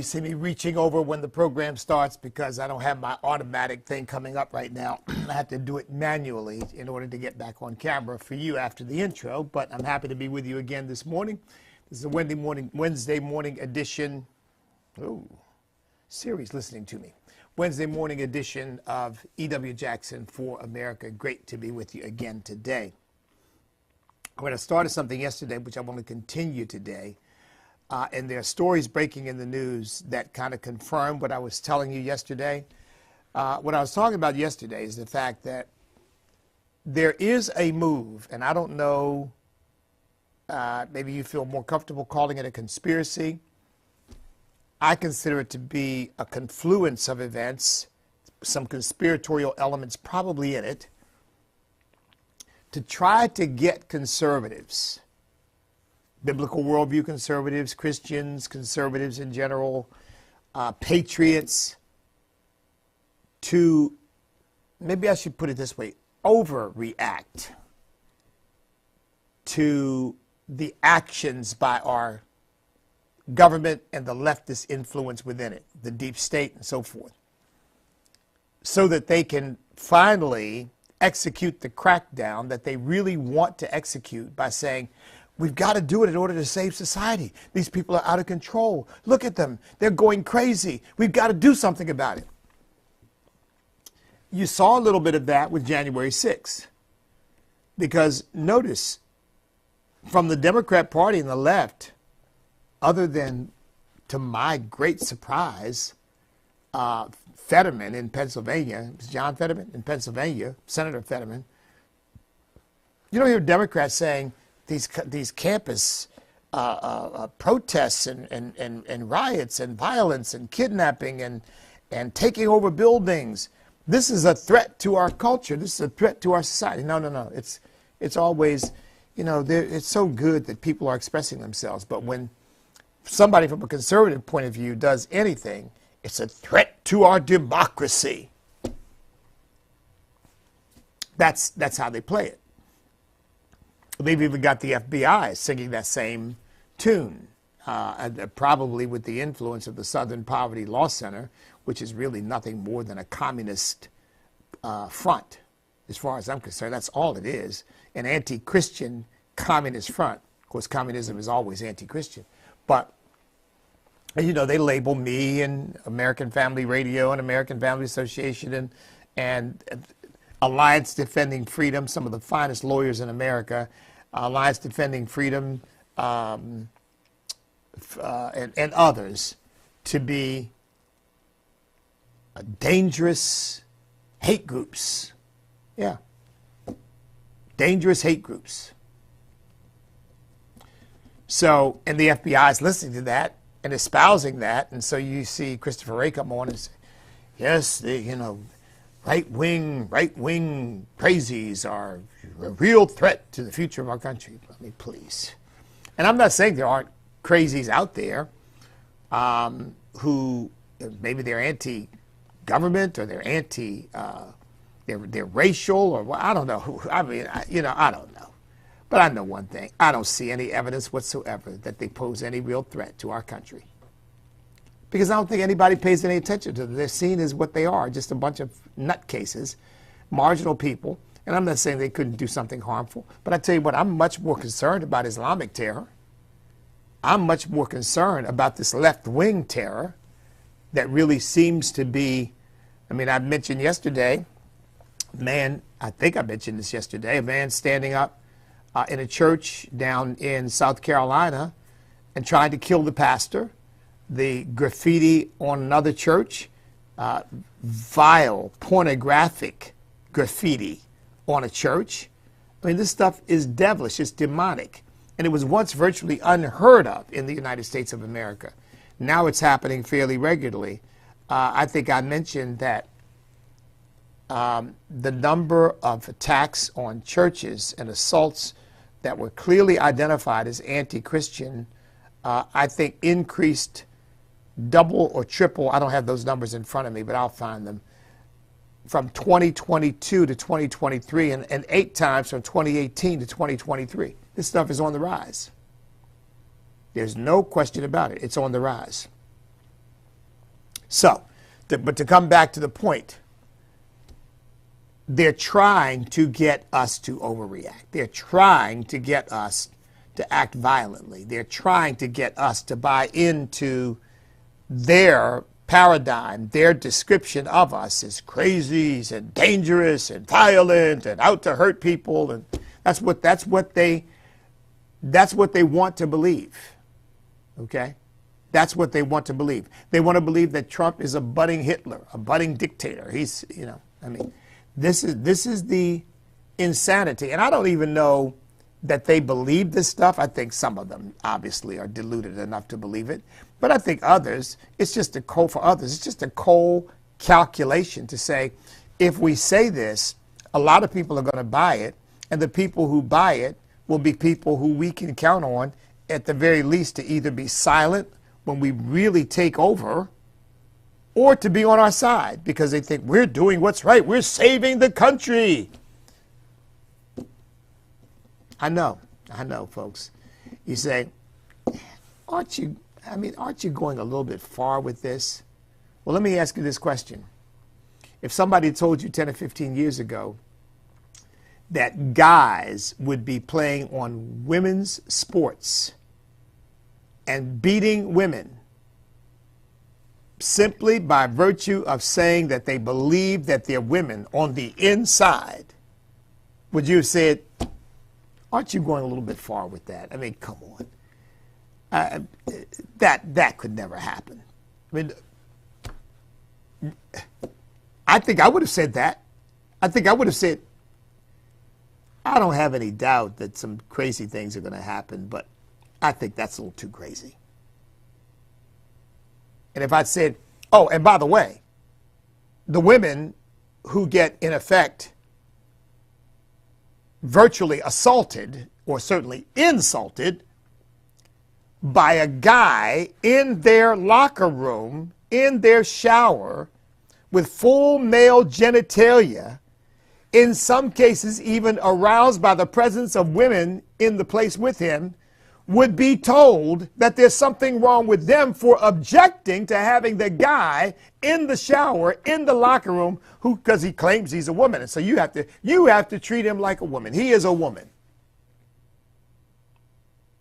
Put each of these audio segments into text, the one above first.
you see me reaching over when the program starts because I don't have my automatic thing coming up right now. I have to do it manually in order to get back on camera for you after the intro, but I'm happy to be with you again this morning. This is a Wednesday morning edition. Oh, Siri's listening to me. Wednesday morning edition of E.W. Jackson for America. Great to be with you again today. When I started something yesterday, which I want to continue today, and there are stories breaking in the news that kind of confirm what I was telling you yesterday. What I was talking about yesterday is the fact that there is a move, and I don't know, maybe you feel more comfortable calling it a conspiracy. I consider it to be a confluence of events, some conspiratorial elements probably in it, to try to get conservatives, biblical worldview conservatives, Christians, conservatives in general, patriots, to, maybe I should put it this way, overreact to the actions by our government and the leftist influence within it, the deep state and so forth, so that they can finally execute the crackdown that they really want to execute by saying, we've got to do it in order to save society. These people are out of control. Look at them. They're going crazy. We've got to do something about it. You saw a little bit of that with January 6th. Because notice, from the Democrat Party and the left, other than, to my great surprise, Fetterman in Pennsylvania, it was John Fetterman in Pennsylvania, Senator Fetterman, you don't hear Democrats saying these campus protests and riots and violence and kidnapping and taking over buildings. This is a threat to our culture. This is a threat to our society. No. It's always, it's so good that people are expressing themselves. But when somebody from a conservative point of view does anything, it's a threat to our democracy. That's how they play it. They've even got the FBI singing that same tune, probably with the influence of the Southern Poverty Law Center, which is really nothing more than a communist front. As far as I'm concerned, that's all it is, an anti-Christian communist front. Of course, communism is always anti-Christian. But, they label me and American Family Radio and American Family Association and Alliance Defending Freedom, some of the finest lawyers in America, Alliance Defending Freedom, and others, to be dangerous hate groups. Yeah. Dangerous hate groups. So, and the FBI is listening to that and espousing that. And so you see Christopher Wray come on and say, yes, right-wing crazies are a real threat to the future of our country. I mean, please. And I'm not saying there aren't crazies out there who maybe they're anti-government or they're they're racial or I don't know. I don't know. But I know one thing. I don't see any evidence whatsoever that they pose any real threat to our country. Because I don't think anybody pays any attention to them. They're seen as what they are, just a bunch of nutcases, marginal people. And I'm not saying they couldn't do something harmful. But I tell you what, I'm much more concerned about Islamic terror. I'm much more concerned about this left-wing terror that really seems to be, I mentioned yesterday, I think I mentioned this yesterday, a man standing up in a church down in South Carolina and trying to kill the pastor. The graffiti on another church, vile, pornographic graffiti on a church. This stuff is devilish, it's demonic. And it was once virtually unheard of in the United States of America. Now it's happening fairly regularly. I think I mentioned that the number of attacks on churches and assaults that were clearly identified as anti-Christian, I think increased double or triple. I don't have those numbers in front of me, but I'll find them. From 2022 to 2023 and 8 times from 2018 to 2023. This stuff is on the rise. There's no question about it. It's on the rise. So, but to come back to the point, they're trying to get us to overreact. They're trying to get us to act violently. They're trying to get us to buy into their paradigm, their description of us as crazies and dangerous and violent and out to hurt people. And that's what they want to believe. Okay? That's what they want to believe. They want to believe that Trump is a budding Hitler, a budding dictator. He's, this is the insanity. And I don't even know that they believe this stuff. I think some of them obviously are deluded enough to believe it. But I think others, it's just a cold calculation to say, if we say this, a lot of people are going to buy it. And the people who buy it will be people who we can count on, at the very least, to either be silent when we really take over, or to be on our side because they think we're doing what's right. We're saving the country. I know, folks. You say, aren't you going a little bit far with this? Well, let me ask you this question. If somebody told you 10 or 15 years ago that guys would be playing on women's sports and beating women simply by virtue of saying that they believe that they're women on the inside, would you have said, aren't you going a little bit far with that? I mean, come on. That could never happen. I mean, I think I would have said that. I think I would have said, I don't have any doubt that some crazy things are going to happen, but I think that's a little too crazy. And if I said, oh, and by the way, the women who get, in effect, virtually assaulted, or certainly insulted, by a guy in their locker room, in their shower, with full male genitalia, in some cases even aroused by the presence of women in the place with him, would be told that there's something wrong with them for objecting to having the guy in the shower, in the locker room, because he claims he's a woman. And so you have to treat him like a woman. He is a woman.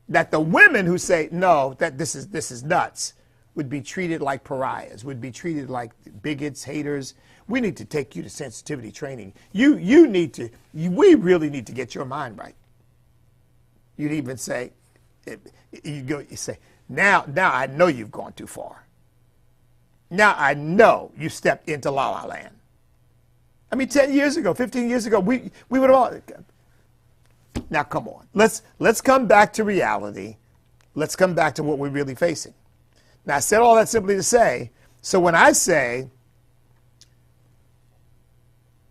That the women who say, no, that this is nuts, would be treated like pariahs, would be treated like bigots, haters. We need to take you to sensitivity training. We really need to get your mind right. You'd even say, you say, now I know you've gone too far. Now I know you stepped into La La Land. I mean, 10 years ago, 15 years ago, we would have all. Now come on, let's come back to reality. Let's come back to what we're really facing. Now I said all that simply to say, so when I say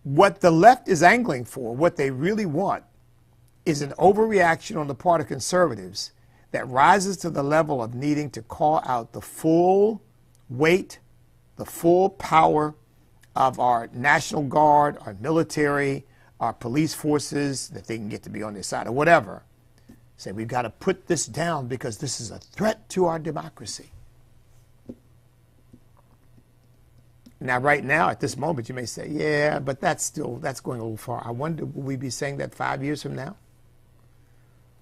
what the left is angling for, what they really want, is an overreaction on the part of conservatives that rises to the level of needing to call out the full weight, the full power of our National Guard, our military, our police forces, that they can get to be on their side or whatever. Say, we've got to put this down because this is a threat to our democracy. Now, right now, at this moment, you may say, yeah, but that's going a little far. I wonder, will we be saying that 5 years from now?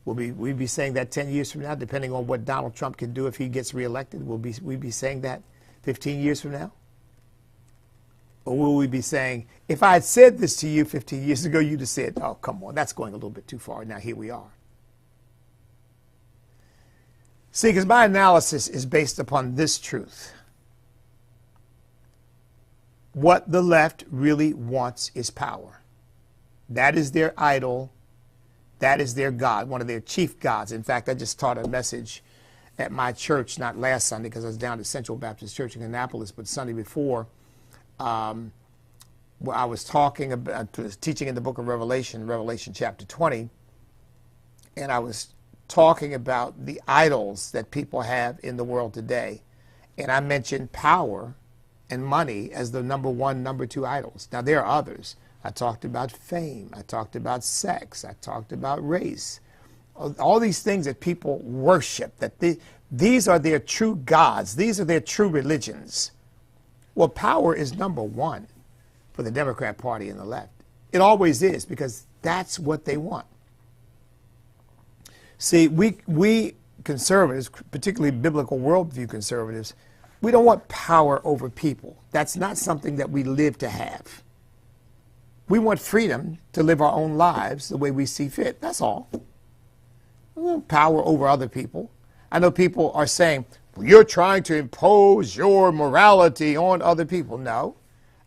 Will we be saying that 10 years from now, depending on what Donald Trump can do if he gets reelected? Will we be saying that 15 years from now? Or will we be saying, if I had said this to you 15 years ago, you'd have said, oh, come on, that's going a little bit too far. Now here we are. See, because my analysis is based upon this truth. What the left really wants is power. That is their idol. That is their God, one of their chief gods. In fact, I just taught a message at my church, not last Sunday because I was down at Central Baptist Church in Annapolis, but Sunday before, where I was teaching in the book of Revelation, Revelation chapter 20, and I was talking about the idols that people have in the world today. And I mentioned power and money as the number one, number two idols. Now, there are others. I talked about fame. I talked about sex. I talked about race. All these things that people worship, that these are their true gods. These are their true religions. Well, power is number one for the Democrat Party and the left. It always is, because that's what they want. See, we conservatives, particularly biblical worldview conservatives, we don't want power over people. That's not something that we live to have. We want freedom to live our own lives the way we see fit. That's all. We want power over other people. I know people are saying, well, you're trying to impose your morality on other people. No,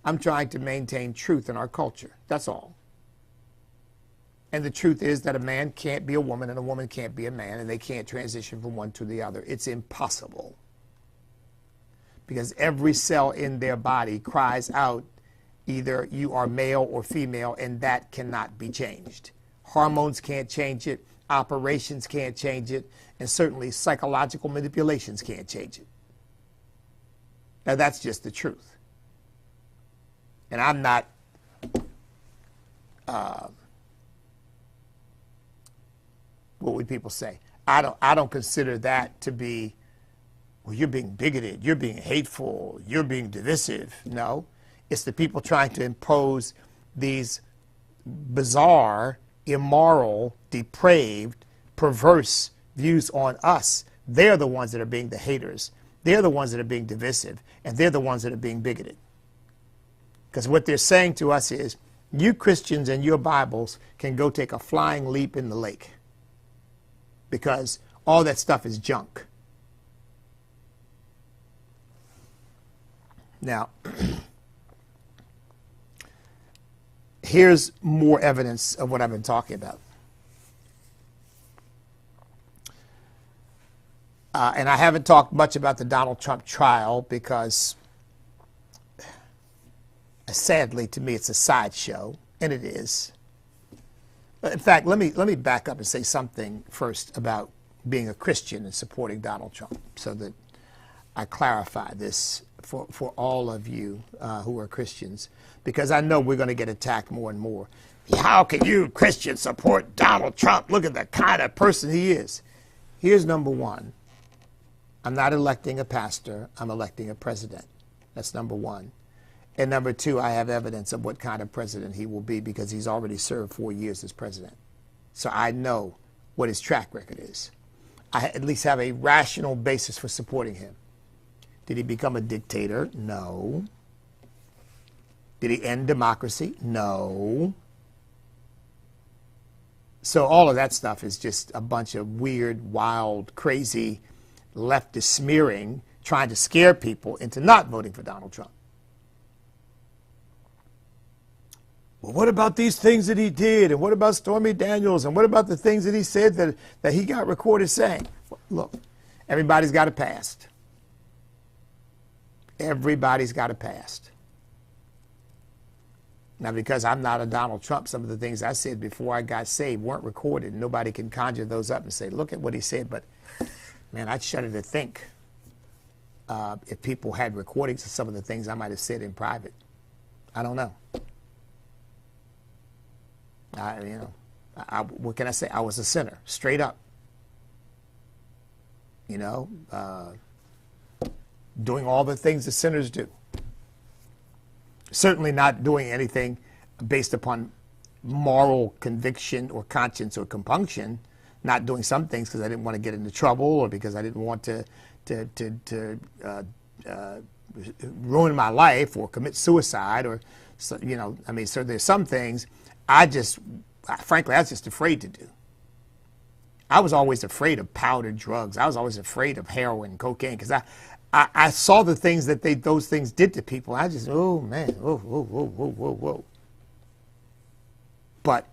I'm trying to maintain truth in our culture. That's all. And the truth is that a man can't be a woman and a woman can't be a man, and they can't transition from one to the other. It's impossible. Because every cell in their body cries out, either you are male or female, and that cannot be changed. Hormones can't change it, operations can't change it, and certainly psychological manipulations can't change it. Now, that's just the truth. And I'm not what would people say? I don't consider that to be, well, you're being bigoted, you're being hateful, you're being divisive. No, it's the people trying to impose these bizarre, immoral, depraved, perverse views on us. They're the ones that are being the haters. They're the ones that are being divisive, and they're the ones that are being bigoted. Because what they're saying to us is, you Christians and your Bibles can go take a flying leap in the lake, because all that stuff is junk. Now, here's more evidence of what I've been talking about. And I haven't talked much about the Donald Trump trial because, sadly, to me, it's a sideshow, and it is. In fact, let me back up and say something first about being a Christian and supporting Donald Trump, so that I clarify this for all of you who are Christians, because I know we're going to get attacked more and more. How can you Christians support Donald Trump? Look at the kind of person he is. Here's number one. I'm not electing a pastor. I'm electing a president. That's number one. And number two, I have evidence of what kind of president he will be, because he's already served 4 years as president. So I know what his track record is. I at least have a rational basis for supporting him. Did he become a dictator? No. Did he end democracy? No. So all of that stuff is just a bunch of weird, wild, crazy leftist smearing, trying to scare people into not voting for Donald Trump. Well, what about these things that he did? And what about Stormy Daniels? And what about the things that he said that he got recorded saying? Well, look, everybody's got a past. Everybody's got a past. Now, because I'm not a Donald Trump, some of the things I said before I got saved weren't recorded. Nobody can conjure those up and say, look at what he said. But, man, I'd shudder to think if people had recordings of some of the things I might have said in private. I don't know. What can I say? I was a sinner, straight up. Doing all the things that sinners do. Certainly not doing anything based upon moral conviction or conscience or compunction. Not doing some things because I didn't want to get into trouble, or because I didn't want to ruin my life or commit suicide, or so there's some things frankly, I was just afraid to do. I was always afraid of powdered drugs. I was always afraid of heroin, cocaine, because I saw the things that those things did to people. I just, oh man, whoa. But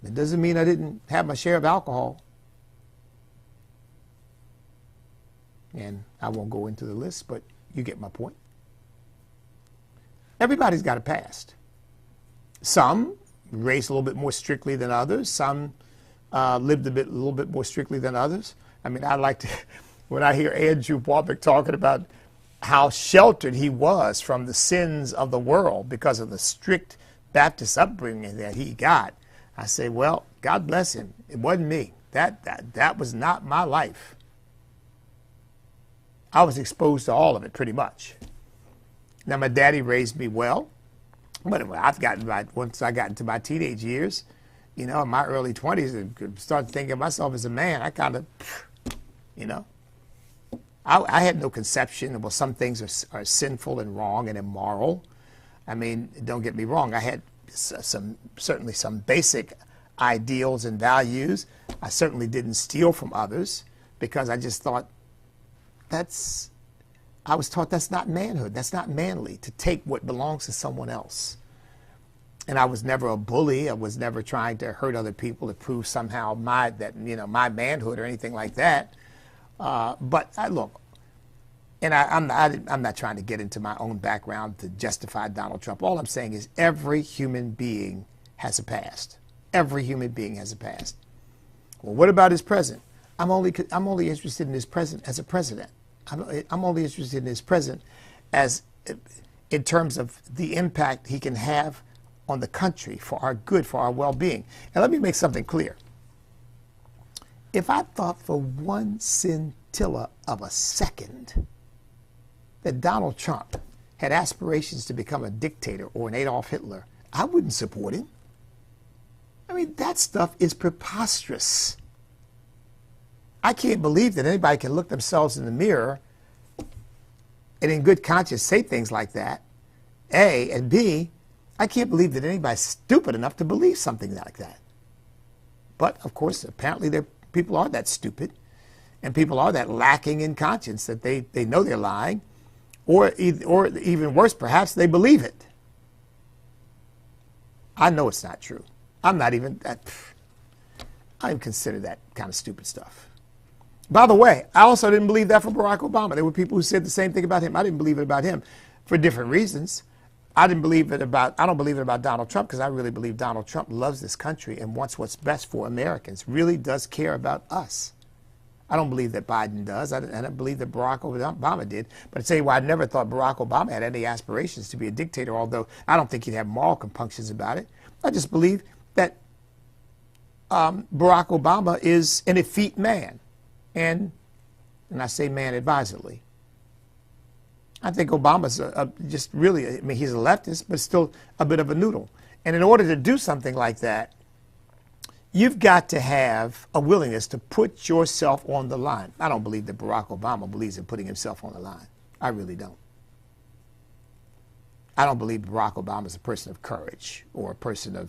it doesn't mean I didn't have my share of alcohol. And I won't go into the list, but you get my point. Everybody's got a past. Some raised a little bit more strictly than others. Some lived a little bit more strictly than others. I mean, I like to, when I hear Andrew Womack talking about how sheltered he was from the sins of the world because of the strict Baptist upbringing that he got, I say, well, God bless him. It wasn't me. That was not my life. I was exposed to all of it pretty much. Now, my daddy raised me well, but once I got into my teenage years, in my early 20s, and started thinking of myself as a man, I kind of, I had no conception of, well, some things are sinful and wrong and immoral. I mean, don't get me wrong. I had certainly some basic ideals and values. I certainly didn't steal from others because I just thought I was taught that's not manhood. That's not manly to take what belongs to someone else. And I was never a bully. I was never trying to hurt other people to prove somehow my manhood or anything like that. But look, and I'm not trying to get into my own background to justify Donald Trump. All I'm saying is every human being has a past. Every human being has a past. Well, what about his present? I'm only interested in his present as a president. I'm only interested in his present as in terms of the impact he can have on the country for our good, for our well-being. And let me make something clear. If I thought for one scintilla of a second that Donald Trump had aspirations to become a dictator or an Adolf Hitler, I wouldn't support him. I mean, that stuff is preposterous. I can't believe that anybody can look themselves in the mirror and in good conscience say things like that, A, and B, I can't believe that anybody's stupid enough to believe something like that. But, of course, apparently people are that stupid, and people are that lacking in conscience that they know they're lying, or even worse, perhaps they believe it. I know it's not true. I'm not even that. I don't consider that kind of stupid stuff. By the way, I also didn't believe that for Barack Obama. There were people who said the same thing about him. I didn't believe it about him for different reasons. I don't believe it about Donald Trump because I really believe Donald Trump loves this country and wants what's best for Americans, really does care about us. I don't believe that Biden does. I don't believe that Barack Obama did. But I tell you why, I never thought Barack Obama had any aspirations to be a dictator, although I don't think he'd have moral compunctions about it. I just believe that Barack Obama is an effete man. And I say man advisedly. I think Obama's just really, I mean, he's a leftist, but still a bit of a noodle. And in order to do something like that, you've got to have a willingness to put yourself on the line. I don't believe that Barack Obama believes in putting himself on the line. I really don't. I don't believe Barack Obama is a person of courage or a person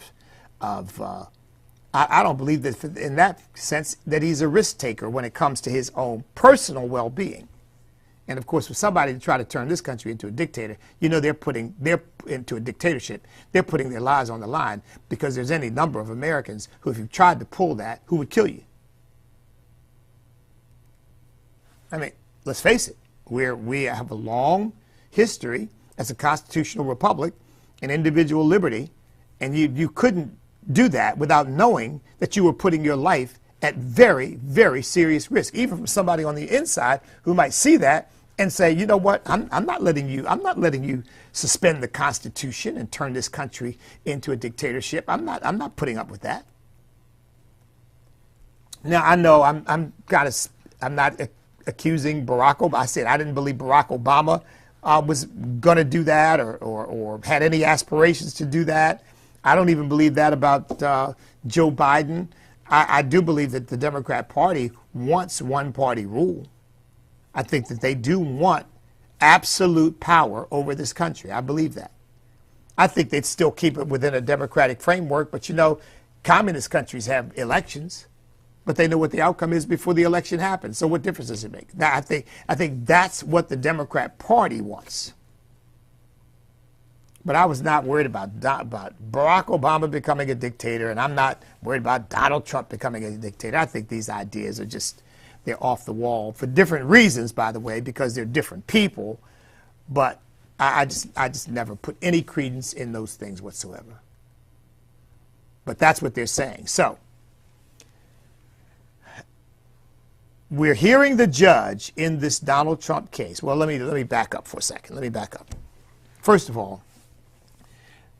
I don't believe that in that sense that he's a risk taker when it comes to his own personal well-being. And of course, for somebody to try to turn this country into a dictator, they're into a dictatorship. They're putting their lives on the line because there's any number of Americans who, if you tried to pull that, who would kill you. I mean, let's face it, we have a long history as a constitutional republic and individual liberty, and you couldn't do that without knowing that you were putting your life at very, very serious risk, even from somebody on the inside who might see that and say, you know what, I'm not letting you suspend the Constitution and turn this country into a dictatorship. I'm not putting up with that. Now I know I'm not accusing Barack Obama. I said I didn't believe Barack Obama was going to do that or had any aspirations to do that. I don't even believe that about Joe Biden. I do believe that the Democrat Party wants one-party rule. I think that they do want absolute power over this country. I believe that. I think they'd still keep it within a democratic framework, but communist countries have elections, but they know what the outcome is before the election happens. So what difference does it make? Now, I think that's what the Democrat Party wants. But I was not worried about Barack Obama becoming a dictator, and I'm not worried about Donald Trump becoming a dictator. I think these ideas are they're off the wall for different reasons, by the way, because they're different people. But I just never put any credence in those things whatsoever. But that's what they're saying. So we're hearing the judge in this Donald Trump case. Well, let me back up for a second. Let me back up. First of all,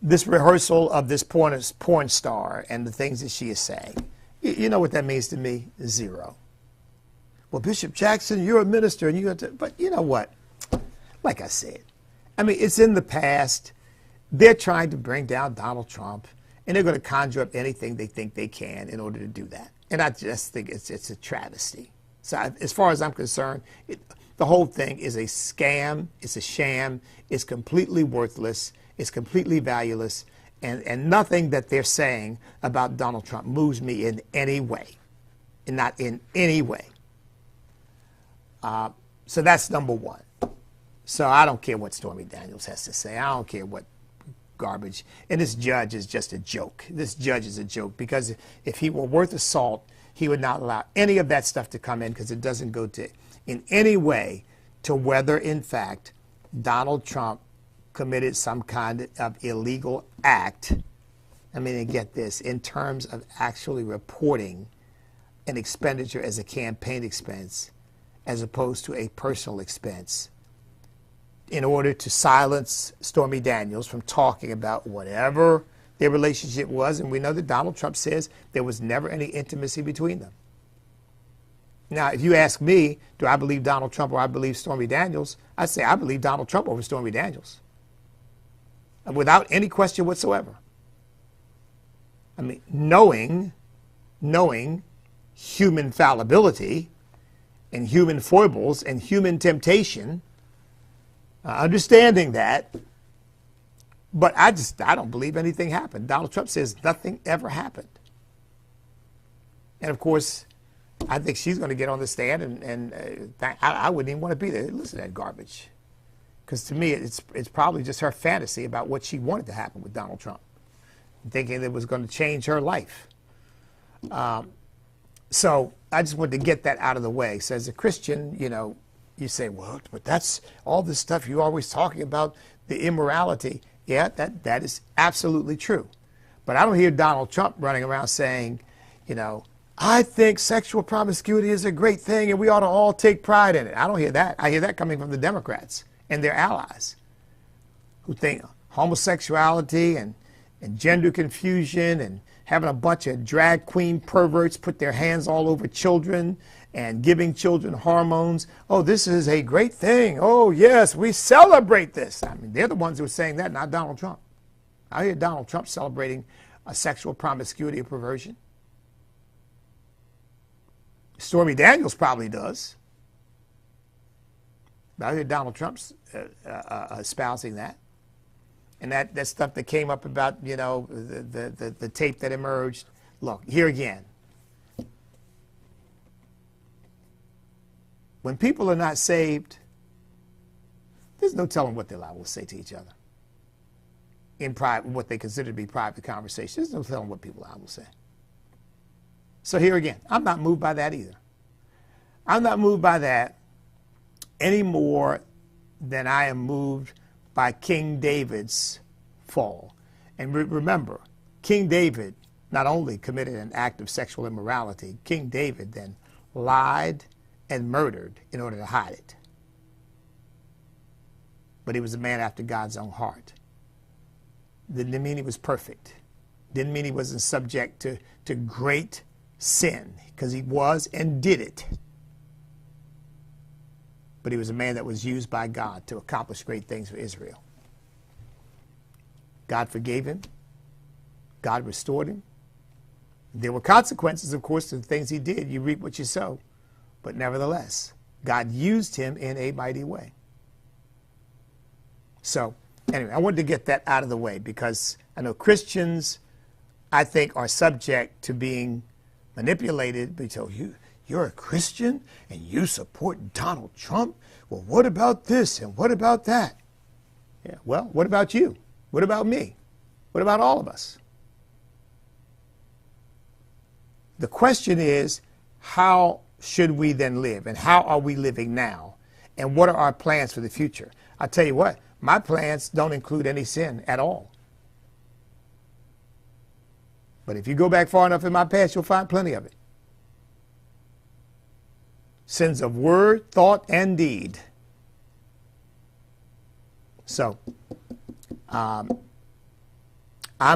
this rehearsal of this porn star and the things that she is saying, you know what that means to me? Zero. Well, Bishop Jackson, you're a minister, and you have to, but you know what? Like I said, I mean, it's in the past. They're trying to bring down Donald Trump, and they're going to conjure up anything they think they can in order to do that. And I just think it's a travesty. So as far as I'm concerned, the whole thing is a scam. It's a sham. It's completely worthless. It's completely valueless. And nothing that they're saying about Donald Trump moves me in any way. And not in any way. So that's number one. So I don't care what Stormy Daniels has to say. I don't care what garbage. And this judge is just a joke. This judge is a joke because if he were worth a salt, he would not allow any of that stuff to come in because it doesn't go to in any way to whether, in fact, Donald Trump committed some kind of illegal act. I mean, and get this, in terms of actually reporting an expenditure as a campaign expense as opposed to a personal expense in order to silence Stormy Daniels from talking about whatever their relationship was. And we know that Donald Trump says there was never any intimacy between them. Now, if you ask me, do I believe Donald Trump or I believe Stormy Daniels, I say I believe Donald Trump over Stormy Daniels. Without any question whatsoever. I mean, knowing human fallibility and human foibles and human temptation, understanding that, but I don't believe anything happened. Donald Trump says nothing ever happened. And of course, I think she's going to get on the stand and I wouldn't even want to be there. Listen to that garbage. Because to me, it's probably just her fantasy about what she wanted to happen with Donald Trump, thinking that it was going to change her life. So I just wanted to get that out of the way. So as a Christian, you know, you say, well, but that's all this stuff you're always talking about, the immorality. Yeah, that is absolutely true. But I don't hear Donald Trump running around saying, you know, I think sexual promiscuity is a great thing and we ought to all take pride in it. I don't hear that. I hear that coming from the Democrats and their allies who think homosexuality and gender confusion and having a bunch of drag queen perverts put their hands all over children and giving children hormones. Oh, this is a great thing. Oh, yes, we celebrate this. I mean, they're the ones who are saying that, not Donald Trump. I hear Donald Trump celebrating a sexual promiscuity or perversion. Stormy Daniels probably does. But I hear Donald Trump's espousing that. And that stuff that came up about, you know, the tape that emerged. Look, here again. When people are not saved, there's no telling what they're liable to say to each other. In private, what they consider to be private conversation. There's no telling what people are liable to say. So here again, I'm not moved by that either. I'm not moved by that any more than I am moved by King David's fall. And remember, King David not only committed an act of sexual immorality, King David then lied and murdered in order to hide it. But he was a man after God's own heart. Didn't mean he was perfect. Didn't mean he wasn't subject to great sin, because he was and did it. But he was a man that was used by God to accomplish great things for Israel. God forgave him. God restored him. There were consequences, of course, to the things he did. You reap what you sow. But nevertheless, God used him in a mighty way. So, anyway, I wanted to get that out of the way because I know Christians, I think, are subject to being manipulated. They tell you, you're a Christian and you support Donald Trump? Well, what about this and what about that? Yeah, well, what about you? What about me? What about all of us? The question is, how should we then live? And how are we living now? And what are our plans for the future? I'll tell you what, my plans don't include any sin at all. But if you go back far enough in my past, you'll find plenty of it. Sins of word, thought, and deed. So, I'm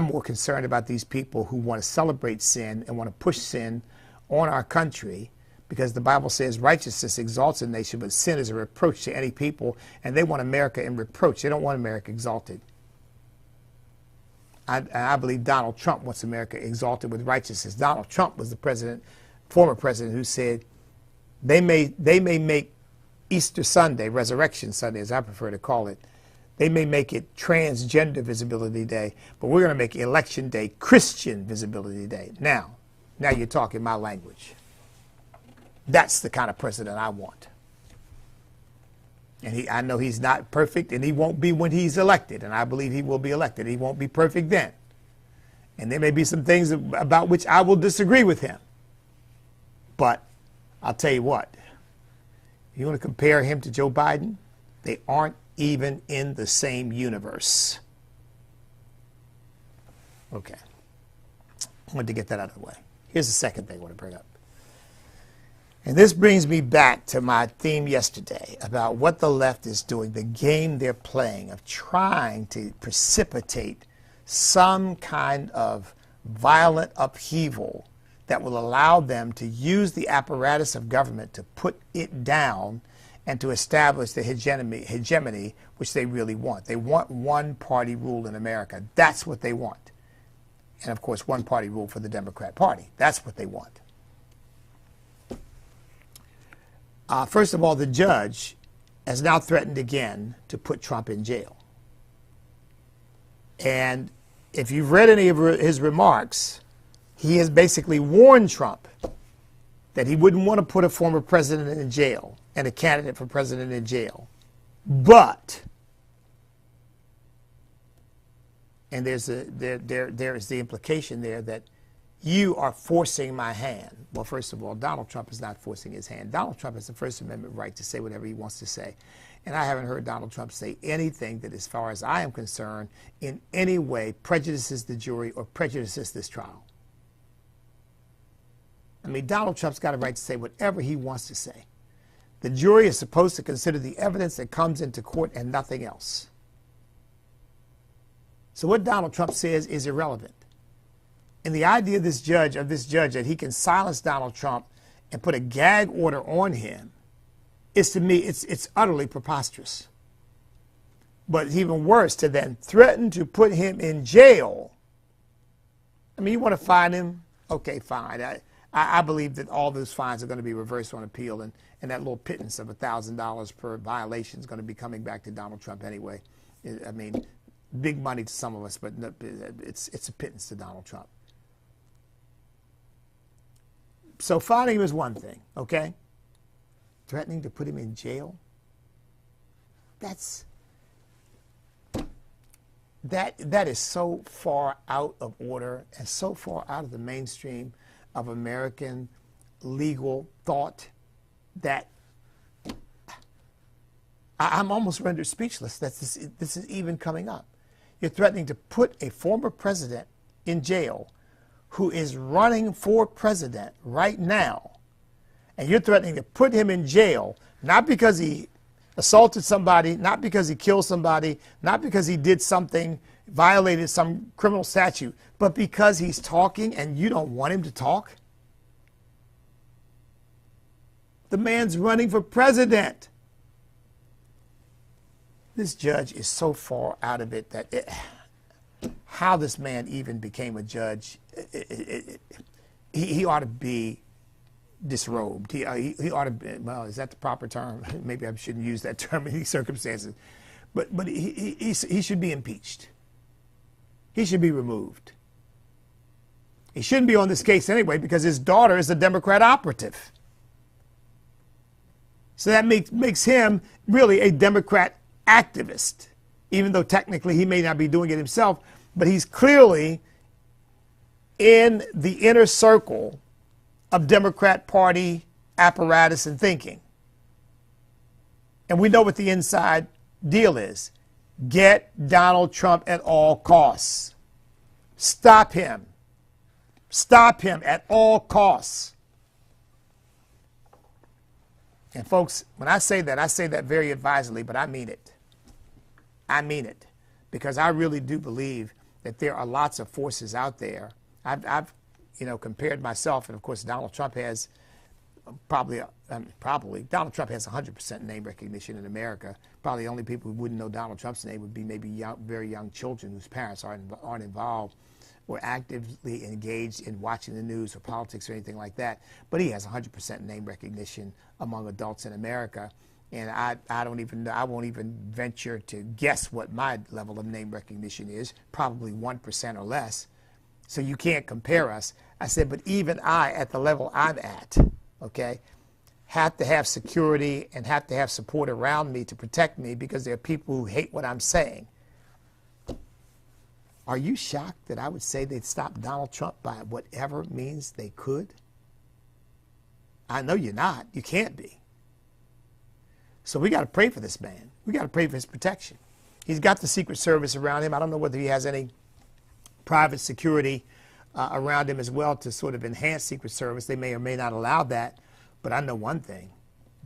more concerned about these people who want to celebrate sin and want to push sin on our country because the Bible says righteousness exalts a nation, but sin is a reproach to any people, and they want America in reproach. They don't want America exalted. I believe Donald Trump wants America exalted with righteousness. Donald Trump was the president, former president, who said they may make Easter Sunday, Resurrection Sunday, as I prefer to call it, they may make it Transgender Visibility Day, but we're going to make Election Day Christian Visibility Day. Now you're talking my language. That's the kind of president I want. And I know he's not perfect, and he won't be when he's elected, and I believe he will be elected. He won't be perfect then. And there may be some things about which I will disagree with him. But I'll tell you what, you want to compare him to Joe Biden? They aren't even in the same universe. Okay. I wanted to get that out of the way. Here's the second thing I want to bring up. And this brings me back to my theme yesterday about what the left is doing, the game they're playing of trying to precipitate some kind of violent upheaval that will allow them to use the apparatus of government to put it down and to establish the hegemony which they really want. They want one-party rule in America. That's what they want. And, of course, one-party rule for the Democrat Party. That's what they want. First of all, the judge has now threatened again to put Trump in jail. And if you've read any of his remarks, he has basically warned Trump that he wouldn't want to put a former president in jail and a candidate for president in jail. But, and there is the implication there that you are forcing my hand. Well, first of all, Donald Trump is not forcing his hand. Donald Trump has the First Amendment right to say whatever he wants to say. And I haven't heard Donald Trump say anything that, as far as I am concerned, in any way prejudices the jury or prejudices this trial. I mean, Donald Trump's got a right to say whatever he wants to say. The jury is supposed to consider the evidence that comes into court and nothing else. So what Donald Trump says is irrelevant. And the idea of this judge that he can silence Donald Trump and put a gag order on him is, to me, it's utterly preposterous. But it's even worse to then threaten to put him in jail. I mean, you want to fine him? Okay, fine. I believe that all those fines are going to be reversed on appeal, and that little pittance of $1,000 per violation is going to be coming back to Donald Trump anyway. I mean, big money to some of us, but it's a pittance to Donald Trump. So fining him is one thing, okay? Threatening to put him in jail? That is so far out of order and so far out of the mainstream of American legal thought that I'm almost rendered speechless that this is even coming up. You're threatening to put a former president in jail who is running for president right now, and you're threatening to put him in jail, not because he assaulted somebody, not because he killed somebody, not because he did something, violated some criminal statute, but because he's talking and you don't want him to talk? The man's running for president. This judge is so far out of it that how this man even became a judge, he ought to be disrobed. He ought to be, well, is that the proper term? Maybe I shouldn't use that term in these circumstances. But he should be impeached. He should be removed. He shouldn't be on this case anyway because his daughter is a Democrat operative. So that makes him really a Democrat activist, even though technically he may not be doing it himself, but he's clearly in the inner circle of Democrat Party apparatus and thinking. And we know what the inside deal is. Get Donald Trump at all costs. Stop him. Stop him at all costs. And folks, when I say that very advisedly, but I mean it. I mean it. Because I really do believe that there are lots of forces out there. I've compared myself, and of course Donald Trump has probably Donald Trump has 100% name recognition in America. Probably the only people who wouldn't know Donald Trump's name would be maybe very young children whose parents aren't involved or actively engaged in watching the news or politics or anything like that. But he has 100% name recognition among adults in America. And I don't even know, I won't even venture to guess what my level of name recognition is, probably 1% or less. So you can't compare us. I said, but even I, at the level I'm at, okay, have to have security and have to have support around me to protect me because there are people who hate what I'm saying. Are you shocked that I would say they'd stop Donald Trump by whatever means they could? I know you're not. You can't be. So we got to pray for this man. We got to pray for his protection. He's got the Secret Service around him. I don't know whether he has any private security around him as well to sort of enhance Secret Service. They may or may not allow that. But I know one thing.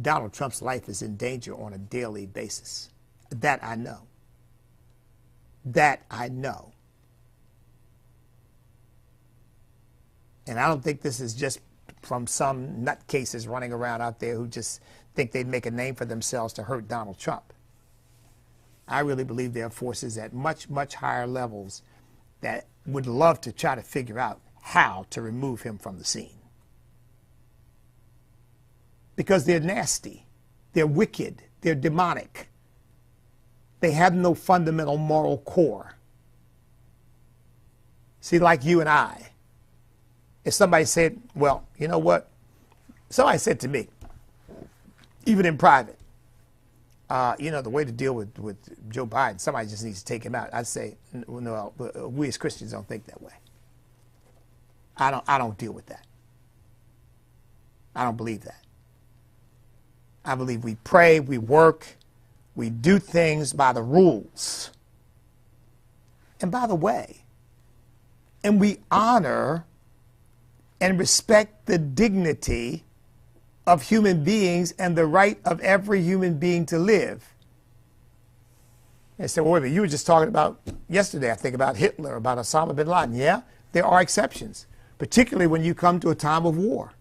Donald Trump's life is in danger on a daily basis. That I know. That I know. And I don't think this is just from some nutcases running around out there who just think they'd make a name for themselves to hurt Donald Trump. I really believe there are forces at much, much higher levels that would love to try to figure out how to remove him from the scene. Because they're nasty, they're wicked, they're demonic. They have no fundamental moral core. See, like you and I, if somebody said, well, you know what? Somebody said to me, even in private, the way to deal with Joe Biden, somebody just needs to take him out. I'd say, no, we as Christians don't think that way. I don't deal with that. I don't believe that. I believe we pray, we work, we do things by the rules. And by the way, and we honor and respect the dignity of human beings and the right of every human being to live. And say, well, wait a minute, you were just talking about yesterday, I think, about Hitler, about Osama bin Laden. Yeah, there are exceptions, particularly when you come to a time of war.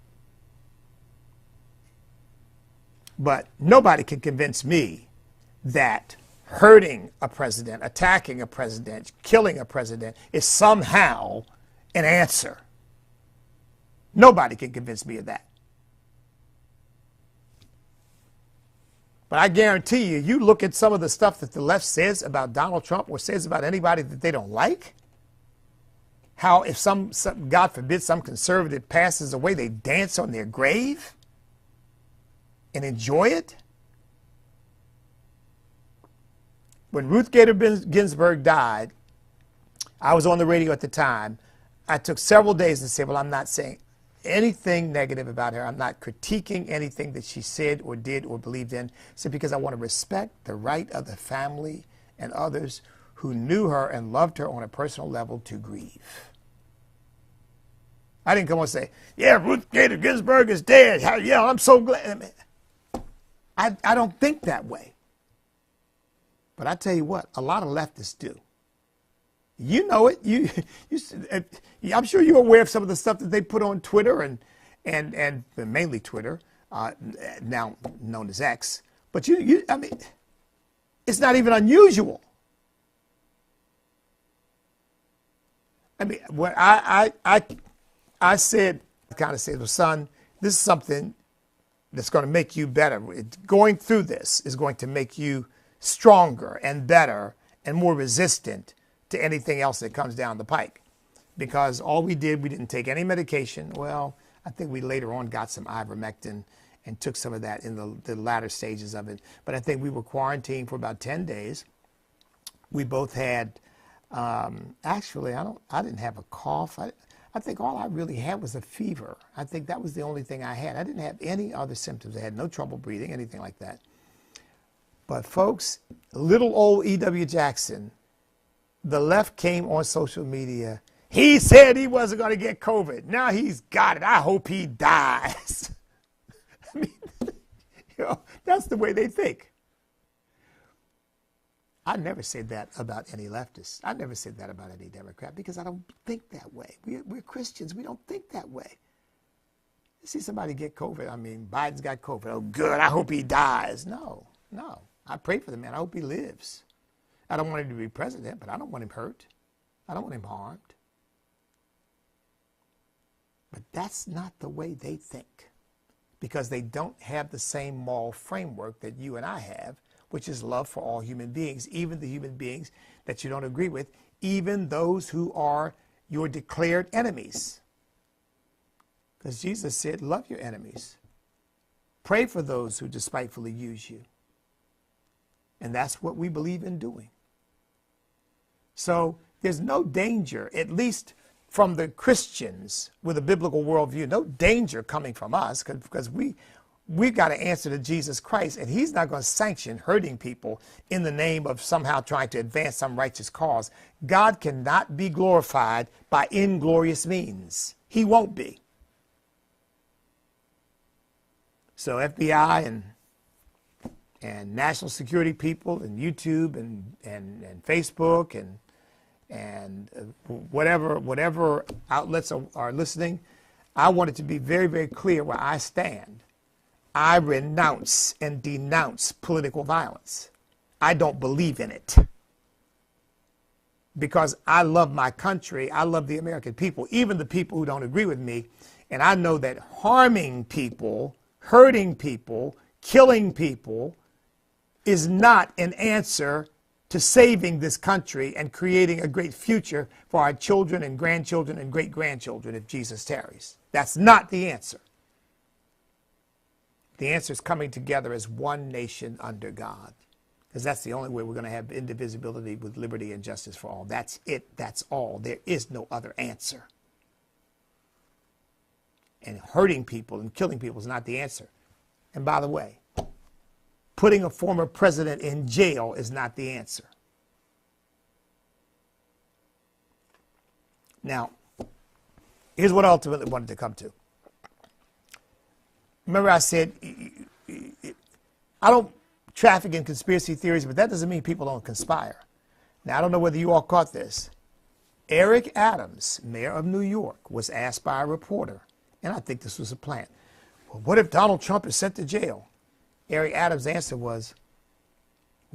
But nobody can convince me that hurting a president, attacking a president, killing a president is somehow an answer. Nobody can convince me of that. But I guarantee you, you look at some of the stuff that the left says about Donald Trump or says about anybody that they don't like, how if some God forbid, some conservative passes away, they dance on their grave and enjoy it. When Ruth Bader Ginsburg died, I was on the radio at the time. I took several days to say, well, I'm not saying anything negative about her. I'm not critiquing anything that she said or did or believed in. Simply because I want to respect the right of the family and others who knew her and loved her on a personal level to grieve. I didn't come on and say, yeah, Ruth Bader Ginsburg is dead. Yeah, I'm so glad. I don't think that way. But I tell you what, a lot of leftists do. You know it. I'm sure you're aware of some of the stuff that they put on Twitter and mainly Twitter, now known as X. But I mean, it's not even unusual. I mean, when I said, kind of said, well, son, this is something that's going to make you better. Going through this is going to make you stronger and better and more resistant to anything else that comes down the pike. Because all we didn't take any medication. Well, I think we later on got some ivermectin and took some of that in the latter stages of it. But I think we were quarantined for about 10 days. We both had, actually, I didn't have a cough. I think all I really had was a fever. I think that was the only thing I had. I didn't have any other symptoms. I had no trouble breathing, anything like that. But folks, little old E.W. Jackson, the left came on social media. He said he wasn't going to get COVID. Now he's got it. I hope he dies. I mean, that's the way they think. I never said that about any leftist. I never said that about any Democrat because I don't think that way. We're Christians. We don't think that way. You see somebody get COVID. I mean, Biden's got COVID. Oh, good. I hope he dies. No, no. I pray for the man. I hope he lives. I don't want him to be president, but I don't want him hurt. I don't want him harmed. But that's not the way they think, because they don't have the same moral framework that you and I have, which is love for all human beings, even the human beings that you don't agree with, even those who are your declared enemies. Because Jesus said, love your enemies. Pray for those who despitefully use you. And that's what we believe in doing. So there's no danger, at least from the Christians with a biblical worldview, no danger coming from us, because we've got to answer to Jesus Christ, and he's not going to sanction hurting people in the name of somehow trying to advance some righteous cause. God cannot be glorified by inglorious means. He won't be. So FBI and national security people and YouTube and Facebook and whatever outlets are listening, I want it to be very, very clear where I stand. I renounce and denounce political violence. I don't believe in it. Because I love my country, I love the American people, even the people who don't agree with me, and I know that harming people, hurting people, killing people is not an answer to saving this country and creating a great future for our children and grandchildren and great-grandchildren if Jesus tarries. That's not the answer. The answer is coming together as one nation under God, because that's the only way we're going to have indivisibility with liberty and justice for all. That's it. That's all. There is no other answer. And hurting people and killing people is not the answer. And by the way, putting a former president in jail is not the answer. Now, here's what I ultimately wanted to come to. Remember I said, I don't traffic in conspiracy theories, but that doesn't mean people don't conspire. Now, I don't know whether you all caught this. Eric Adams, mayor of New York, was asked by a reporter, and I think this was a plan, well, what if Donald Trump is sent to jail? Eric Adams' answer was,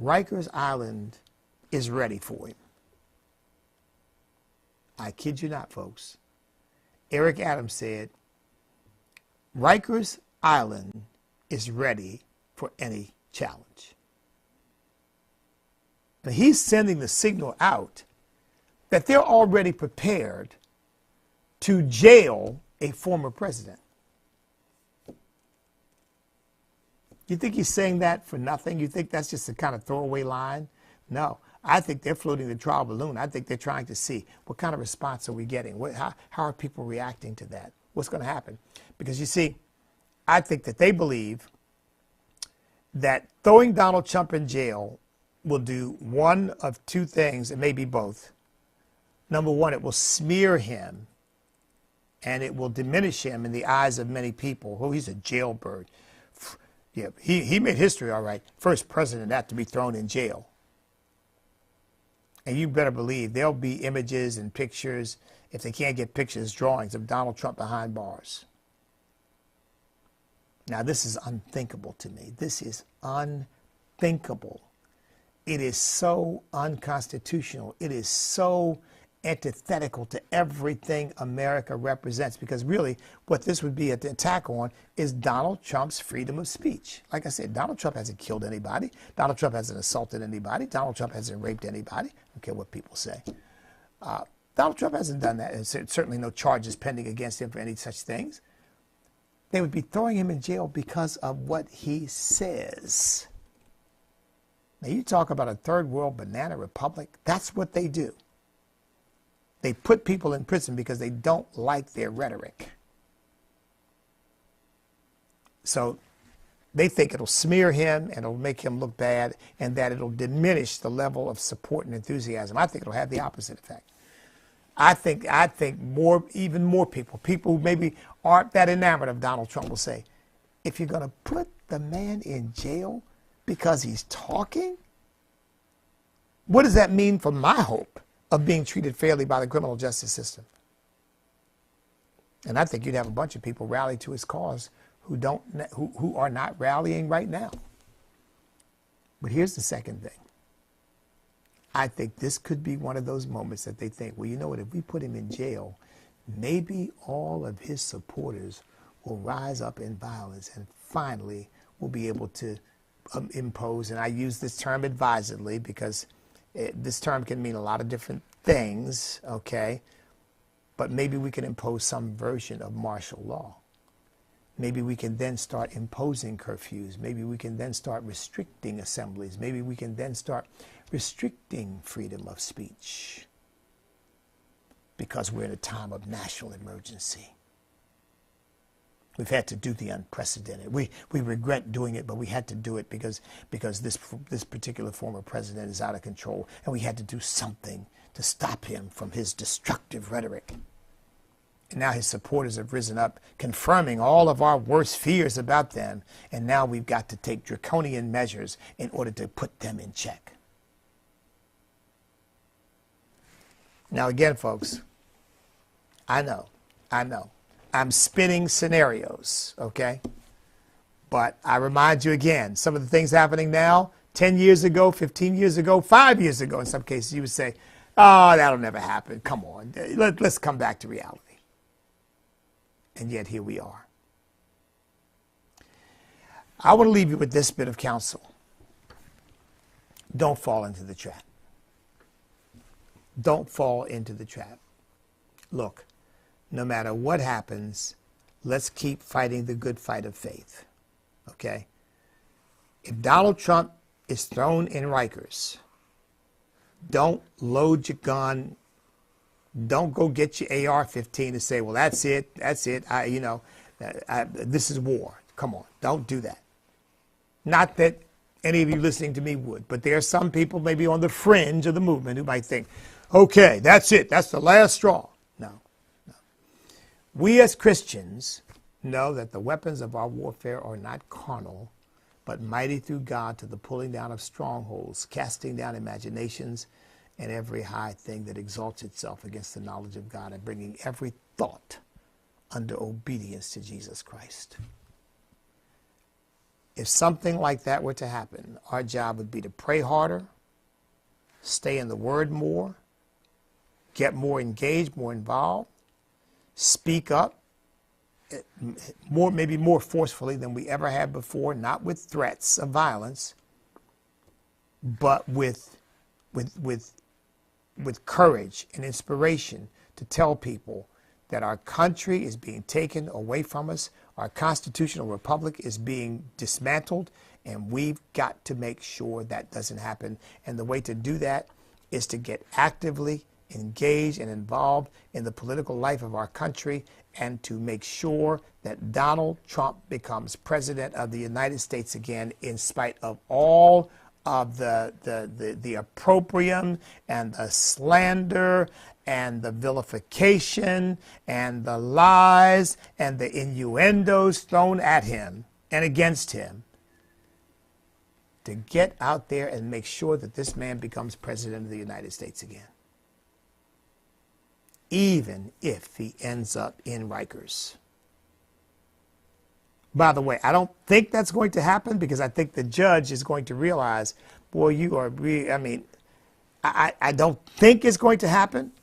Rikers Island is ready for him. I kid you not, folks. Eric Adams said, Rikers Island is ready for any challenge. But he's sending the signal out that they're already prepared to jail a former president. You think he's saying that for nothing? You think that's just a kind of throwaway line? No. I think they're floating the trial balloon. I think they're trying to see what kind of response are we getting? How are people reacting to that? What's going to happen? Because you see, I think that they believe that throwing Donald Trump in jail will do one of two things, and maybe both. Number one, it will smear him, and it will diminish him in the eyes of many people. Oh, he's a jailbird. Yeah, he made history, all right. First president not to be thrown in jail. And you better believe there'll be images and pictures, if they can't get pictures, drawings of Donald Trump behind bars. Now, this is unthinkable to me. This is unthinkable. It is so unconstitutional. It is so antithetical to everything America represents, because really what this would be an attack on is Donald Trump's freedom of speech. Like I said, Donald Trump hasn't killed anybody. Donald Trump hasn't assaulted anybody. Donald Trump hasn't raped anybody. I don't care what people say. Donald Trump hasn't done that. There's certainly no charges pending against him for any such things. They would be throwing him in jail because of what he says. Now, you talk about a third world banana republic. That's what they do. They put people in prison because they don't like their rhetoric. So they think it'll smear him and it'll make him look bad, and that it'll diminish the level of support and enthusiasm. I think it'll have the opposite effect. I think even more people who maybe aren't that enamored of Donald Trump will say, if you're going to put the man in jail because he's talking, what does that mean for my hope of being treated fairly by the criminal justice system? And I think you'd have a bunch of people rally to his cause who are not rallying right now. But here's the second thing. I think this could be one of those moments that they think, well, you know what, if we put him in jail, maybe all of his supporters will rise up in violence and finally will be able to impose, and I use this term advisedly because this term can mean a lot of different things, okay? But maybe we can impose some version of martial law. Maybe we can then start imposing curfews. Maybe we can then start restricting assemblies. Maybe we can then start restricting freedom of speech because we're in a time of national emergency. We've had to do the unprecedented. We regret doing it, but we had to do it because this particular former president is out of control, and we had to do something to stop him from his destructive rhetoric. And now his supporters have risen up, confirming all of our worst fears about them, and now we've got to take draconian measures in order to put them in check. Now again, folks, I know. I'm spinning scenarios, okay? But I remind you again, some of the things happening now, 10 years ago, 15 years ago, 5 years ago, in some cases, you would say, oh, that'll never happen. Come on, let's come back to reality. And yet here we are. I want to leave you with this bit of counsel. Don't fall into the trap. Don't fall into the trap. Look, no matter what happens, let's keep fighting the good fight of faith, okay? If Donald Trump is thrown in Rikers, don't load your gun. Don't go get your AR-15 and say, well, that's it. This is war. Come on, don't do that. Not that any of you listening to me would, but there are some people maybe on the fringe of the movement who might think, okay, that's it. That's the last straw. No. We as Christians know that the weapons of our warfare are not carnal, but mighty through God to the pulling down of strongholds, casting down imaginations and every high thing that exalts itself against the knowledge of God, and bringing every thought under obedience to Jesus Christ. If something like that were to happen, our job would be to pray harder, stay in the Word more, get more engaged, more involved, speak up, maybe more forcefully than we ever have before, not with threats of violence, but with courage and inspiration to tell people that our country is being taken away from us, our constitutional republic is being dismantled, and we've got to make sure that doesn't happen. And the way to do that is to get actively engaged and involved in the political life of our country, and to make sure that Donald Trump becomes president of the United States again, in spite of all of the opprobrium and the slander and the vilification and the lies and the innuendos thrown at him and against him, to get out there and make sure that this man becomes president of the United States again, even if he ends up in Rikers. By the way, I don't think that's going to happen, because I think the judge is going to realize, boy, I don't think it's going to happen,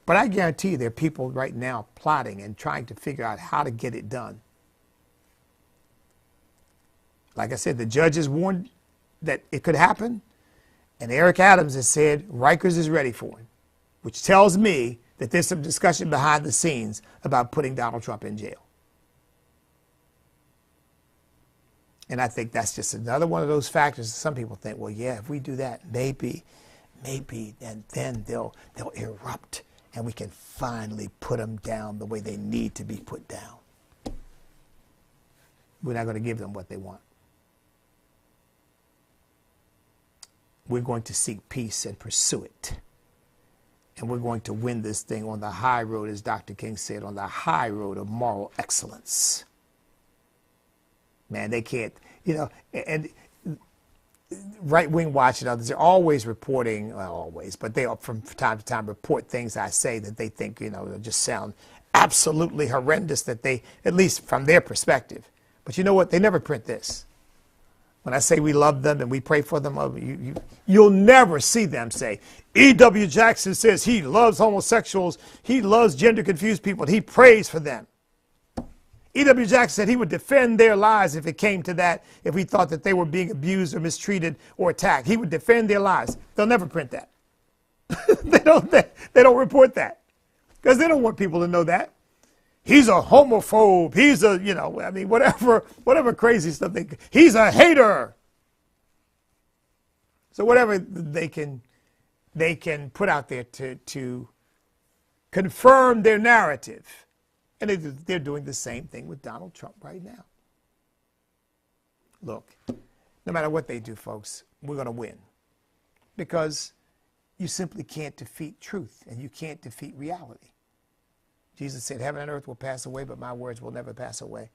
but I guarantee you there are people right now plotting and trying to figure out how to get it done. Like I said, the judge has warned that it could happen, and Eric Adams has said Rikers is ready for him, which tells me that there's some discussion behind the scenes about putting Donald Trump in jail. And I think that's just another one of those factors. Some people think, well, yeah, if we do that, maybe, and then they'll erupt, and we can finally put them down the way they need to be put down. We're not going to give them what they want. We're going to seek peace and pursue it. And we're going to win this thing on the high road, as Dr. King said, on the high road of moral excellence. Man, they can't, and right-wing watch and others are always reporting, well, always, but they from time to time report things I say that they think, just sound absolutely horrendous that they, at least from their perspective. But you know what? They never print this. When I say we love them and we pray for them, you'll never see them say, E.W. Jackson says he loves homosexuals, he loves gender confused people, and he prays for them. E.W. Jackson said he would defend their lives if it came to that, if he thought that they were being abused or mistreated or attacked. He would defend their lives. They'll never print that. they don't report that because they don't want people to know that. He's a homophobe. He's a, whatever crazy stuff he's a hater. So whatever they can put out there to confirm their narrative. And they're doing the same thing with Donald Trump right now. Look, no matter what they do, folks, we're going to win. Because you simply can't defeat truth and you can't defeat reality. Jesus said, heaven and earth will pass away, but my words will never pass away.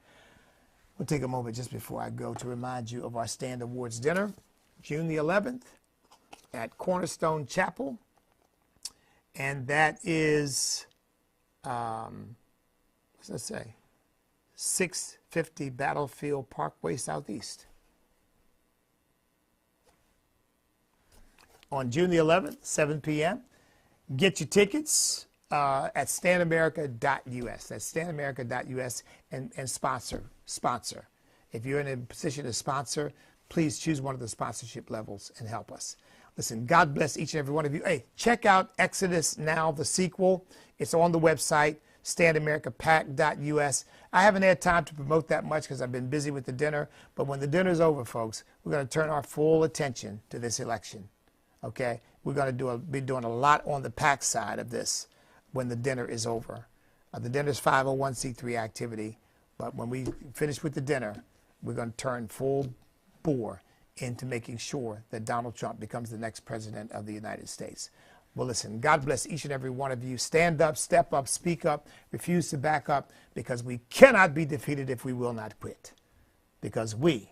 We'll take a moment just before I go to remind you of our Stand Awards dinner, June the 11th at Cornerstone Chapel. And that is, what's that say? 650 Battlefield Parkway Southeast. On June the 11th, 7 p.m. Get your tickets at standamerica.us. That's standamerica.us and sponsor. If you're in a position to sponsor, please choose one of the sponsorship levels and help us. Listen, God bless each and every one of you. Hey, check out Exodus Now, the sequel. It's on the website, standamericapac.us. I haven't had time to promote that much because I've been busy with the dinner. But when the dinner's over, folks, we're going to turn our full attention to this election. Okay? We're going to be doing a lot on the PAC side of this when the dinner is over. The dinner's 501c3 activity. But when we finish with the dinner, we're going to turn full bore into making sure that Donald Trump becomes the next president of the United States. Well, listen, God bless each and every one of you. Stand up, step up, speak up, refuse to back up, because we cannot be defeated if we will not quit. Because we